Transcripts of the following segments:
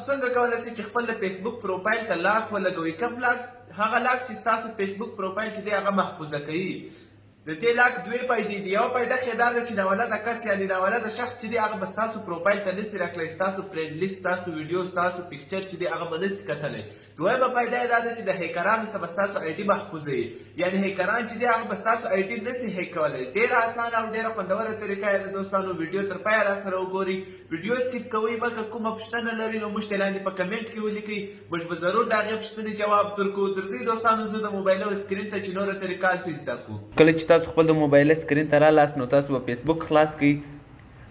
څنګه کولی شئ چې خپل د فیسبوک پروفایل ته لاک ولګوئ. کوم لاک؟ هغه لاک چې ستاسو فیسبوک پروفایل چې دی هغه محفوظه کوي. د دې لاک دوې فایدې دي. یوه فایده ښې دا ده چې ناولده کس یعنې ناولده شخص چې دی هغه به ستاسو پروفایل ته نسي راتلی، ستاسو فرینډ لیست، ستاسو ویډیو، ستاسو پکچر چې دی هغه به نسي کتلی. دویمه فایده یې دا ده چې د هیکرانو څخه به ستاسو آی ډي محفوظه وي، یعنې هیکران چې دی هغه به ستاسو آی ډي نسي هیک کولی. ډېره اسانه او ډېره خوندوره طریقه یې ده دوستانو. ویډیو تر پایه راسره وګورئ. ویډیو سکیپ کوئ مه، که کومه پوښتنه لرئ نو موږ ته لاندې په کمنټ کې ولیکئ، موږ به ضرور د هغې پوښتنې جواب درکړو. درځئ دوستانو زه د موبایل سکرین ته چې نوره طریقه هلته زده کړو. کله چې تاسو خپل د موبایل سکرین ته رالاست نو تاسو به فیسبوک خلاص کړئ.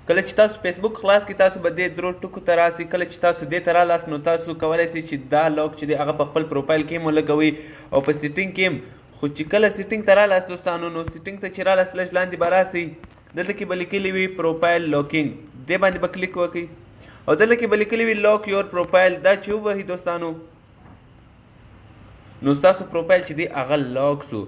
کله چې تاسو فیسبوک خلاص کړئ تاسو به دې درو ټکو ته راسئ. کله چې تاسو دې ته رالاست نو تاسو کولی شئ چې دا لاک چې دی هغه په خپل پروفایل کې هم ولګوئ او په سیټینګ کې هم. خو چې کله سیټینګ ته رالاست دوستانو نو سیټینګ ته چې رالاست لږ لاندې به راسئ، دلته کې به لیکلي وي پروفایل لاکینګ، دې باندې به کلیک وکړئ او دلته کې به لیکلي وي لاک یور پروفایل. دا چې ووهئ دوستانو نو ستاسو پروفایل چې دی هغه لاک سو.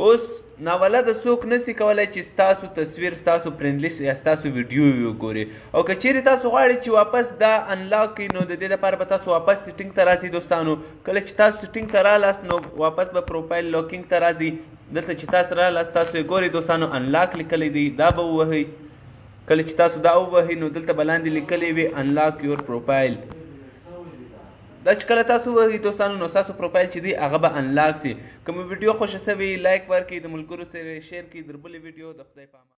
اوس ناولده څوک نسي کولی چې ستاسو تصویر، ستاسو فرینډ لیست یا ستاسو ویډیو وګوري. او که چیرې تاسو غواړئ چې واپس دا انلاک کړئ نو د دې لپاره به تاسو واپس سیټینګ ته راځئ دوستانو. کله چې تاسو سیټینګ ته رالاست نو واپس به پروفایل لاکینګ ته راځئ. دلته چې تاسو رالاست تاسو یې ګورئ دوستانو انلاک لیکلی دی، دا به ووهئ. کله چې تاسو دا ووهئ نو دلته به لاندې لیکلی وي انلاک یور پروفایل. دا چې کله تاسو ووهئ دوستانو نو ستاسو پروفایل چې دی هغه به انلاک سي. که مو ویډیو خوښه سوې لایک ورکړئ، د ملګرو سره شیر کړئ. در بلې ویډیو د خدای په امان.